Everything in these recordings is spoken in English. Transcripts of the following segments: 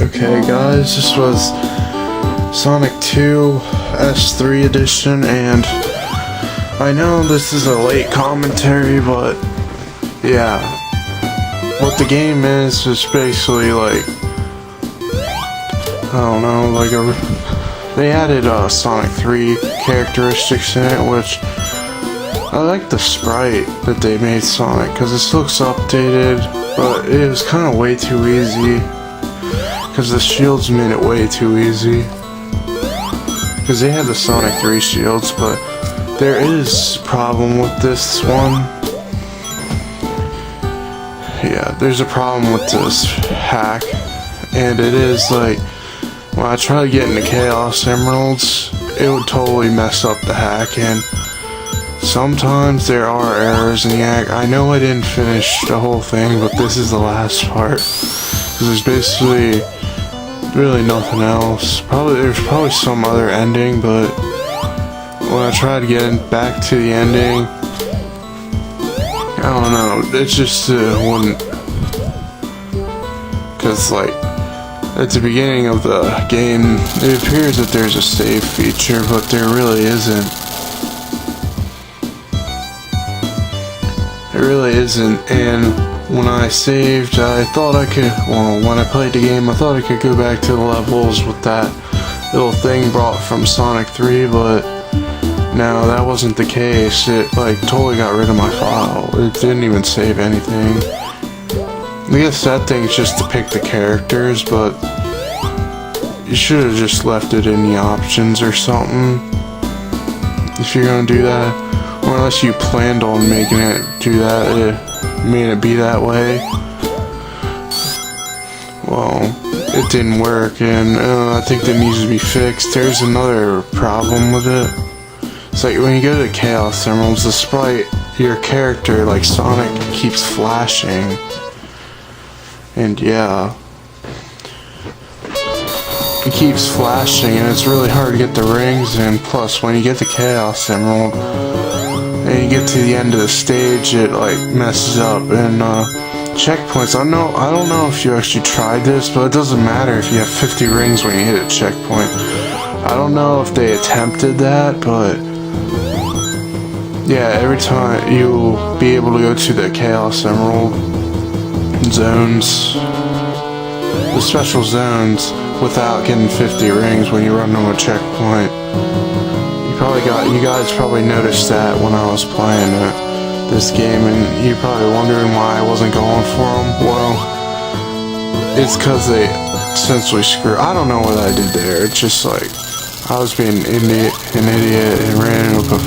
Okay guys, this was Sonic 2 S3 edition, and I know this is a late commentary, but yeah, what the game is basically like, I don't know, like they added Sonic 3 characteristics in it, which I like the sprite that they made Sonic, because this looks updated, but it was kind of way too easy. Because the shields made it way too easy. Because they had the Sonic 3 shields, but there is a problem with this one. Yeah, there's a problem with this hack. And it is like, when I try to get into Chaos Emeralds, it would totally mess up the hack. And sometimes there are errors in the hack. I know I didn't finish the whole thing, but this is the last part. Because there's basically really nothing else. There's probably some other ending, but when I try to get back to the ending, I don't know, it just wouldn't. Because like, at the beginning of the game, it appears that there's a save feature, but there really isn't. It really isn't, and when I saved, I thought I could, well, when I played the game, I thought I could go back to the levels with that little thing brought from Sonic 3, but no, that wasn't the case. It, like, totally got rid of my file. It didn't even save anything. I guess that thing's just to pick the characters, but you should have just left it in the options or something, if you're gonna do that. Or unless you planned on making it do that, made it be that way. Well, it didn't work, and I think that needs to be fixed. There's another problem with it. It's like when you go to Chaos Emeralds, the sprite, your character, like Sonic, keeps flashing. And yeah, it keeps flashing, and it's really hard to get the rings in. Plus, when you get the Chaos Emerald and you get to the end of the stage, it like messes up. And checkpoints, I don't know if you actually tried this, but it doesn't matter if you have 50 rings when you hit a checkpoint. I don't know if they attempted that, but yeah, every time you'll be able to go to the Chaos Emerald zones, the special zones, without getting 50 rings when you run on a checkpoint. You guys probably noticed that when I was playing this game, and you're probably wondering why I wasn't going for them. Well, it's because they essentially I don't know what I did there. It's just like, I was being an idiot and ran into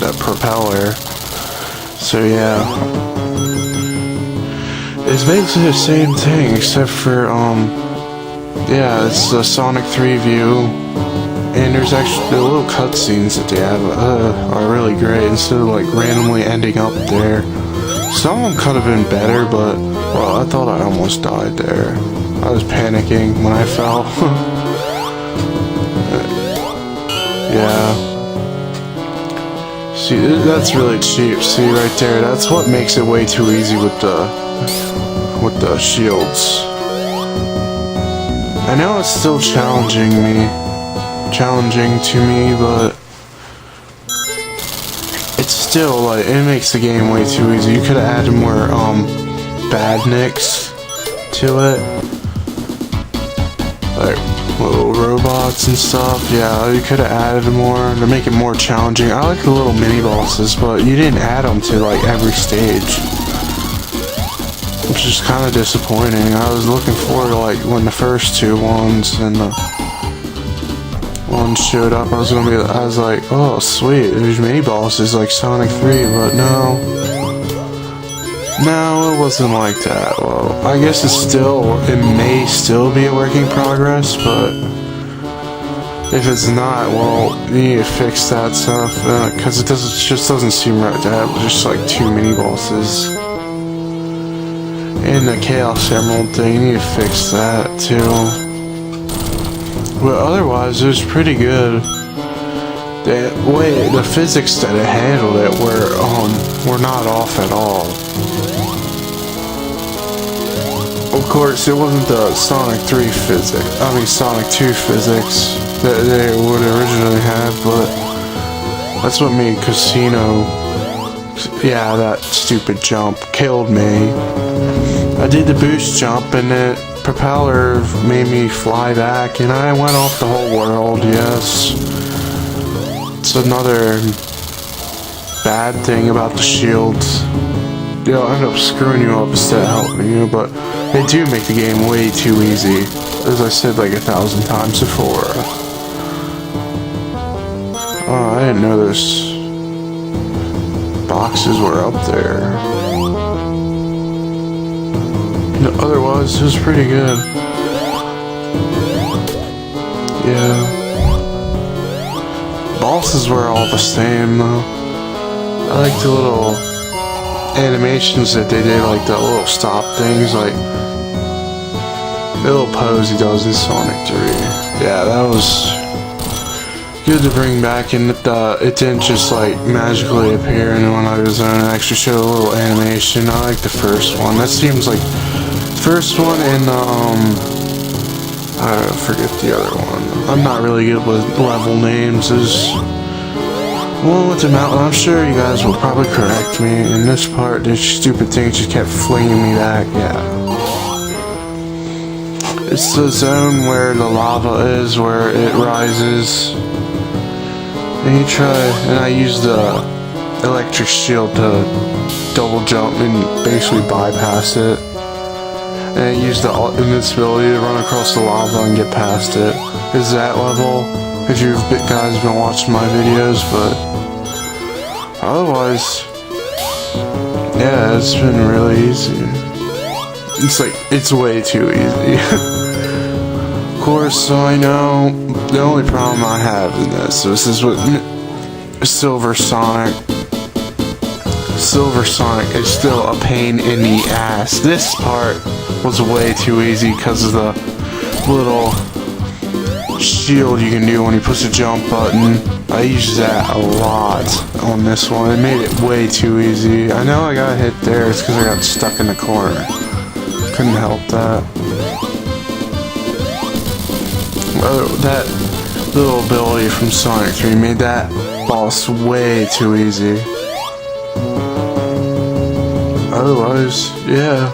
that propeller. So yeah, it's basically the same thing, except for yeah, it's the Sonic 3 view. And there's actually the little cutscenes that they have are really great, instead of like randomly ending up there. Some of them could have been better, but well, I thought I almost died there. I was panicking when I fell. Yeah. See, that's really cheap. See right there, that's what makes it way too easy with the shields. I know it's still challenging to me, but it's still like, it makes the game way too easy. You could have added more badniks to it, like little robots and stuff. Yeah, you could have added more to make it more challenging. I like the little mini bosses, but you didn't add them to like every stage, which is kind of disappointing. I was looking forward to like when the first two ones and the one showed up, I was like, oh sweet, there's mini bosses like Sonic 3, but no, it wasn't like that. Well, I guess it may still be a work in progress, but if it's not, well, you need to fix that stuff, because it just doesn't seem right to have just like two mini bosses. And the Chaos Emerald thing, you need to fix that too. But otherwise, it was pretty good. The physics that it handled it were not off at all. Of course, it wasn't the Sonic 3 physics, Sonic 2 physics that they would originally have, but that's what made Casino, yeah, that stupid jump killed me. I did the boost jump and the propeller made me fly back and I went off the whole world, yes. It's another bad thing about the shields. They'll end up screwing you up instead of helping you, but they do make the game way too easy, as I said like 1,000 times before. Oh, I didn't know those boxes were up there. No, otherwise, it was pretty good. Yeah. Bosses were all the same though. I like the little animations that they did, like the little stop things, like the little pose he does in Sonic 3. Yeah, that was good to bring back, and it didn't just like magically appear and when I was on it actually showed a little animation. I like the first one. That seems like the first one, and I forget the other one. I'm not really good with level names. Is one with the mountain. I'm sure you guys will probably correct me. In this part, this stupid thing just kept flinging me back. Yeah. It's the zone where the lava is, where it rises. And you try, and I use the electric shield to double jump and basically bypass it. And I use the invincibility to run across the lava and get past it. Is that level? If you guys been watching my videos, but otherwise, yeah, it's been really easy. It's like, it's way too easy. Of course, so I know the only problem I have in this is with Silver Sonic. Silver Sonic is still a pain in the ass. This part was way too easy because of the little shield you can do when you push the jump button. I used that a lot on this one. It made it way too easy. I know I got hit there. It's because I got stuck in the corner. Couldn't help that. That little ability from Sonic 3 made that boss way too easy. Otherwise, yeah.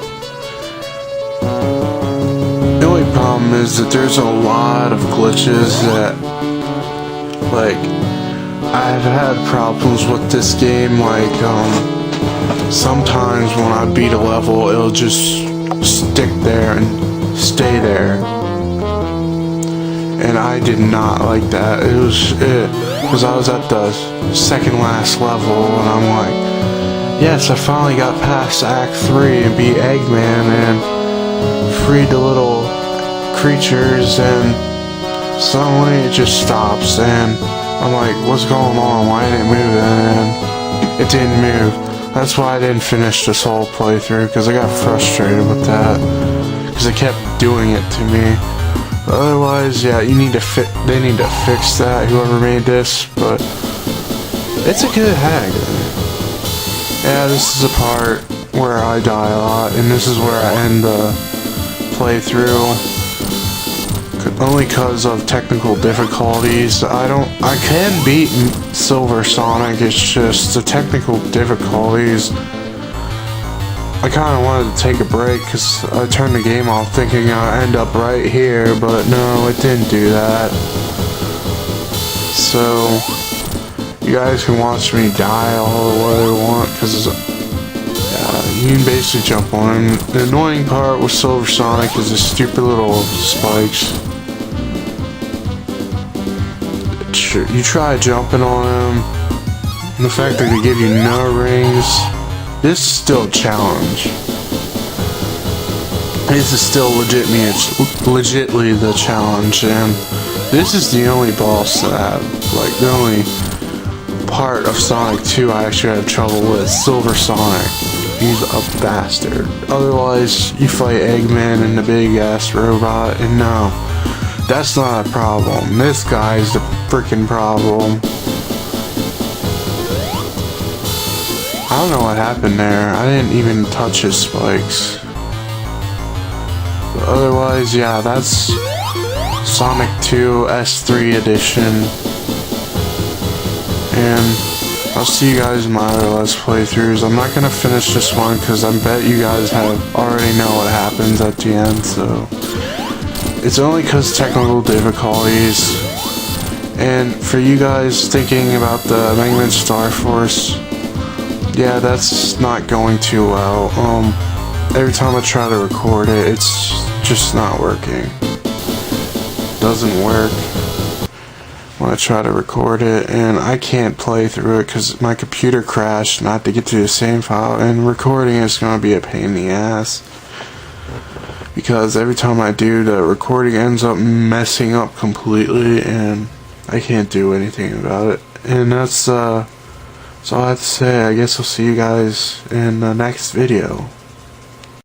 The only problem is that there's a lot of glitches that, like, I've had problems with this game, like, sometimes when I beat a level, it'll just stick there and stay there. And I did not like that. It was because I was at the second last level and I'm like, yes, I finally got past Act 3 and beat Eggman and freed the little creatures, and suddenly it just stops and I'm like, what's going on? Why didn't it move? And it didn't move. That's why I didn't finish this whole playthrough, because I got frustrated with that because it kept doing it to me. Otherwise, yeah, they need to fix that, whoever made this, but it's a good hack. Yeah, this is a part where I die a lot, and this is where I end the playthrough. Only because of technical difficulties. I can beat Silver Sonic, it's just the technical difficulties. I kind of wanted to take a break because I turned the game off thinking I'd end up right here, but no, it didn't do that. So, you guys can watch me die all the way you want, because you can basically jump on him. The annoying part with Silver Sonic is the stupid little spikes. You try jumping on him, and the fact that they give you no rings, this is still a challenge. This is still legitly the challenge, and this is the only boss that the only part of Sonic 2 I actually have trouble with. Silver Sonic. He's a bastard. Otherwise, you fight Eggman and the big ass robot, and no, that's not a problem. This guy's the freaking problem. I don't know what happened there. I didn't even touch his spikes. But otherwise, yeah, that's Sonic 2 S3 edition. And I'll see you guys in my other Let's Playthroughs. I'm not gonna finish this one because I bet you guys already know what happens at the end, so it's only because technical difficulties. And for you guys thinking about the Mega Man Star Force, yeah, that's not going too well. Every time I try to record it, it's just not working. Doesn't work when I try to record it, and I can't play through it because my computer crashed and I have to get to the same file, and recording is going to be a pain in the ass because every time I do, the recording ends up messing up completely and I can't do anything about it. And that's all I have to say. I guess I'll see you guys in the next video.